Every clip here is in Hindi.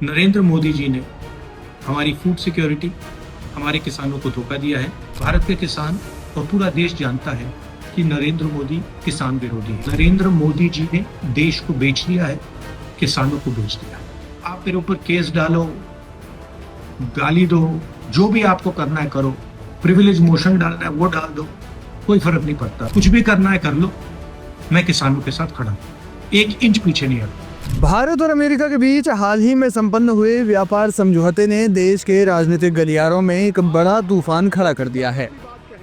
नरेंद्र मोदी जी ने हमारी फूड सिक्योरिटी, हमारे किसानों को धोखा दिया है। भारत के किसान और पूरा देश जानता है कि नरेंद्र मोदी किसान विरोधी है। नरेंद्र मोदी जी ने देश को बेच दिया है, किसानों को बेच दिया है। आप मेरे ऊपर केस डालो, गाली दो, जो भी आपको करना है करो, प्रिविलेज मोशन डालना है वो डाल दो, कोई फर्क नहीं पड़ता। कुछ भी करना है कर लो, मैं किसानों के साथ खड़ा हूं, 1 इंच पीछे नहीं हटूंगा। भारत और अमेरिका के बीच हाल ही में संपन्न हुए व्यापार समझौते ने देश के राजनीतिक गलियारों में एक बड़ा तूफान खड़ा कर दिया है।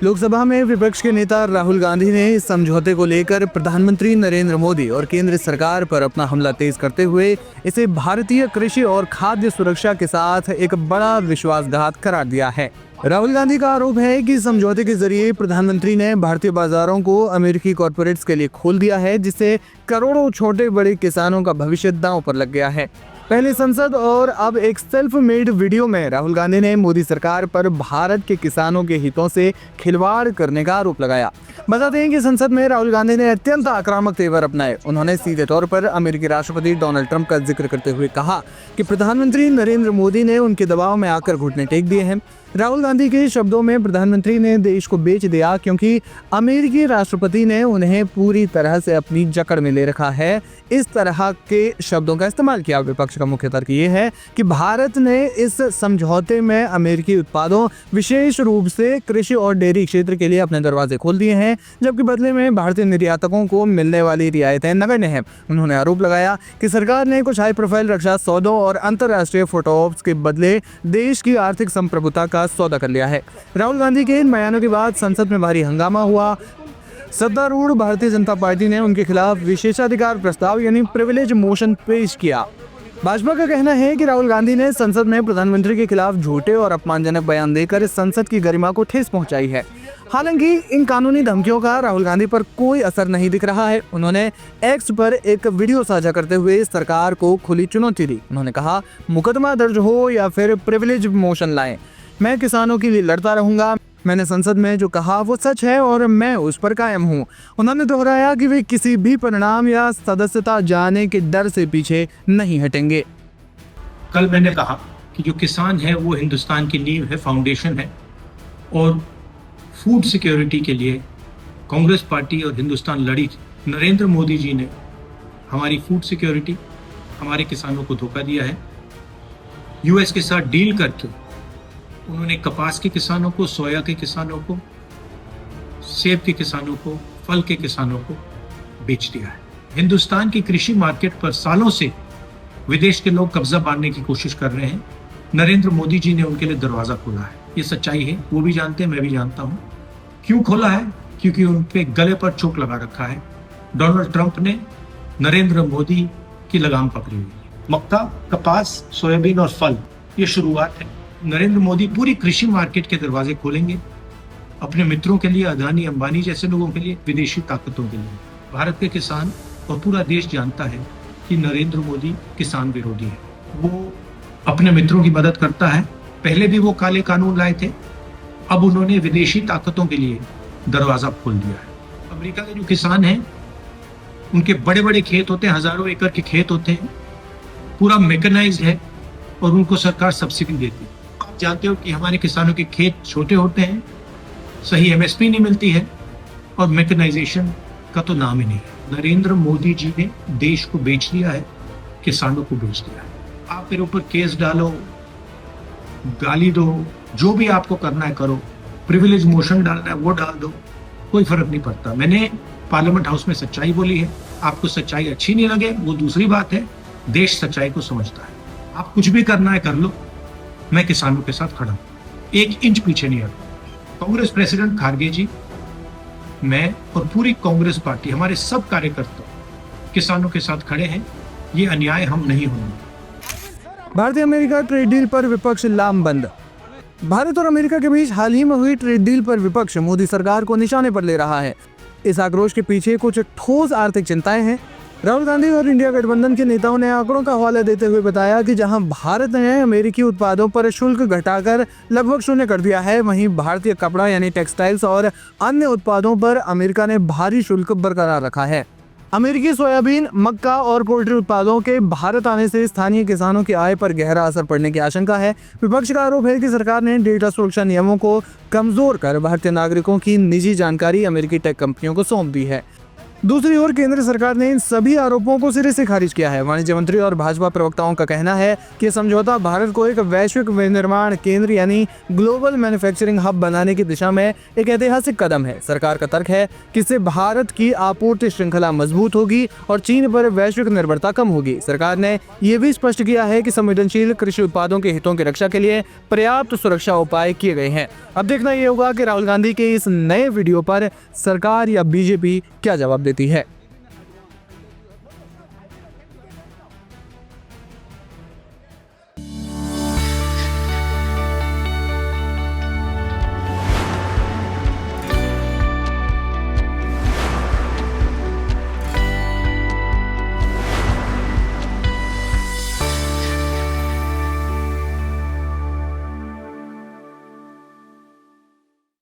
लोकसभा में विपक्ष के नेता राहुल गांधी ने इस समझौते को लेकर प्रधानमंत्री नरेंद्र मोदी और केंद्र सरकार पर अपना हमला तेज करते हुए इसे भारतीय कृषि और खाद्य सुरक्षा के साथ एक बड़ा विश्वासघात करार दिया है। राहुल गांधी का आरोप है कि समझौते के जरिए प्रधानमंत्री ने भारतीय बाजारों को अमेरिकी कॉरपोरेट्स के लिए खोल दिया है, जिससे करोड़ों छोटे बड़े किसानों का भविष्य दांव पर लग गया है। पहले संसद और अब एक सेल्फ मेड वीडियो में राहुल गांधी ने मोदी सरकार पर भारत के किसानों के हितों से खिलवाड़ करने का आरोप लगाया। बताते हैं कि संसद में राहुल गांधी ने अत्यंत आक्रामक तेवर अपनाए। उन्होंने सीधे तौर पर अमेरिकी राष्ट्रपति डोनाल्ड ट्रंप का जिक्र करते हुए कहा कि प्रधानमंत्री नरेंद्र मोदी ने उनके दबाव में आकर घुटने टेक दिए हैं। राहुल गांधी के शब्दों में प्रधानमंत्री ने देश को बेच दिया क्योंकि अमेरिकी राष्ट्रपति ने उन्हें पूरी तरह से अपनी जकड़ में ले रखा है। इस तरह के शब्दों का इस्तेमाल किया। विपक्ष का मुख्य तर्क ये है कि भारत ने इस समझौते में अमेरिकी उत्पादों, विशेष रूप से कृषि और डेयरी क्षेत्र के लिए अपने दरवाजे खोल दिए हैं, जबकि बदले में भारतीय निर्यातकों को मिलने वाली रियायतें नगण्य हैं। उन्होंने आरोप लगाया कि सरकार ने कुछ हाई प्रोफाइल रक्षा सौदों और अंतर्राष्ट्रीय फोटो ऑप्स के बदले देश की आर्थिक संप्रभुता का सौदा कर लिया है। राहुल गांधी के इन बयानों के बाद संसद में भारी हंगामा हुआ। सत्तारूढ़ भारतीय जनता पार्टी ने उनके खिलाफ विशेषाधिकार प्रस्ताव यानी प्रिविलेज मोशन पेश किया। भाजपा का कहना है कि राहुल गांधी ने संसद में प्रधानमंत्री के खिलाफ झूठे और अपमानजनक बयान देकर संसद की गरिमा को ठेस पहुंचाई है। हालांकि इन कानूनी धमकियों का राहुल गांधी पर कोई असर नहीं दिख रहा है। उन्होंने एक्स पर एक वीडियो साझा करते हुए सरकार को खुली चुनौती दी। उन्होंने कहा, मुकदमा दर्ज हो या फिर प्रिविलेज मोशन लाएं, मैं किसानों के लिए लड़ता रहूंगा। मैंने संसद में जो कहा वो सच है और मैं उस पर कायम हूं। उन्होंने दोहराया कि वे किसी भी परिणाम या सदस्यता जाने के डर से पीछे नहीं हटेंगे। कल मैंने कहा कि जो किसान है वो हिंदुस्तान की नींव है, फाउंडेशन है, और फूड सिक्योरिटी के लिए कांग्रेस पार्टी और हिंदुस्तान लड़ी थी। नरेंद्र मोदी जी ने हमारी फूड सिक्योरिटी, हमारे किसानों को धोखा दिया है। यूएस के साथ डील करके उन्होंने कपास के किसानों को, सोया के किसानों को, सेब के किसानों को, फल के किसानों को बेच दिया है। हिंदुस्तान की कृषि मार्केट पर सालों से विदेश के लोग कब्जा मारने की कोशिश कर रहे हैं। नरेंद्र मोदी जी ने उनके लिए दरवाजा खोला है। ये सच्चाई है, वो भी जानते हैं, मैं भी जानता हूं। क्यों खोला है? क्योंकि उन पे गले पर चोट लगा रखा है। डोनाल्ड ट्रंप ने नरेंद्र मोदी की लगाम पकड़ी हुई है। मक्का, कपास, सोयाबीन और फल, ये शुरुआत है। नरेंद्र मोदी पूरी कृषि मार्केट के दरवाजे खोलेंगे अपने मित्रों के लिए, अदानी अंबानी जैसे लोगों के लिए, विदेशी ताकतों के लिए। भारत के किसान और पूरा देश जानता है कि नरेंद्र मोदी किसान विरोधी है। वो अपने मित्रों की मदद करता है। पहले भी वो काले कानून लाए थे, अब उन्होंने विदेशी ताकतों के लिए दरवाजा खोल दिया है। अमेरिका के जो किसान हैं उनके बड़े बड़े खेत होते हैं, हजारों एकड़ के खेत होते हैं, पूरा मैकेनाइज्ड है और उनको सरकार सब्सिडी देती है। आप जानते हो कि हमारे किसानों के खेत छोटे होते हैं, सही एमएसपी नहीं मिलती है और मैकेनाइजेशन का तो नाम ही नहीं है। नरेंद्र मोदी जी ने देश को बेच दिया है, किसानों को बेच दिया है। आप मेरे ऊपर केस डालो, गाली दो, जो भी आपको करना है करो, प्रिविलेज मोशन डालना है वो डाल दो, कोई फर्क नहीं पड़ता। मैंने पार्लियामेंट हाउस में सच्चाई बोली है। आपको सच्चाई अच्छी नहीं लगे वो दूसरी बात है, देश सच्चाई को समझता है। आप कुछ भी करना है कर लो, मैं किसानों के साथ खड़ा हूं, 1 इंच पीछे नहीं हटूंगा। कांग्रेस प्रेसिडेंट खारगे जी, मैं और पूरी कांग्रेस पार्टी, हमारे सब कार्यकर्ता किसानों के साथ खड़े हैं। ये अन्याय हम नहीं होंगे। भारतीय अमेरिका ट्रेड डील पर विपक्ष लामबंद। भारत और अमेरिका के बीच हाल ही में हुई ट्रेड डील पर विपक्ष मोदी सरकार को निशाने पर ले रहा है। इस आक्रोश के पीछे कुछ ठोस आर्थिक चिंताएं हैं। राहुल गांधी और इंडिया गठबंधन के नेताओं ने आंकड़ों का हवाला देते हुए बताया कि जहां भारत ने अमेरिकी उत्पादों पर शुल्क घटाकर लगभग शून्य कर दिया है, वहीं भारतीय कपड़ा यानी टेक्सटाइल्स और अन्य उत्पादों पर अमेरिका ने भारी शुल्क बरकरार रखा है। अमेरिकी सोयाबीन, मक्का और पोल्ट्री उत्पादों के भारत आने से स्थानीय किसानों की आय पर गहरा असर पड़ने की आशंका है। विपक्ष का आरोप है कि सरकार ने डेटा सुरक्षा नियमों को कमजोर कर भारतीय नागरिकों की निजी जानकारी अमेरिकी टेक कंपनियों को सौंप दी है। दूसरी ओर केंद्र सरकार ने इन सभी आरोपों को सिरे से खारिज किया है। वाणिज्य मंत्री और भाजपा प्रवक्ताओं का कहना है कि समझौता भारत को एक वैश्विक विनिर्माण केंद्र यानी ग्लोबल मैन्युफैक्चरिंग हब बनाने की दिशा में एक ऐतिहासिक कदम है। सरकार का तर्क है कि इससे भारत की आपूर्ति श्रृंखला मजबूत होगी और चीन पर वैश्विक निर्भरता कम होगी। सरकार ने यह भी स्पष्ट किया है कि संवेदनशील कृषि उत्पादों के हितों की रक्षा के लिए पर्याप्त सुरक्षा उपाय किए गए हैं। अब देखना यह होगा कि राहुल गांधी के इस नए वीडियो पर सरकार या बीजेपी क्या जवाब देती है।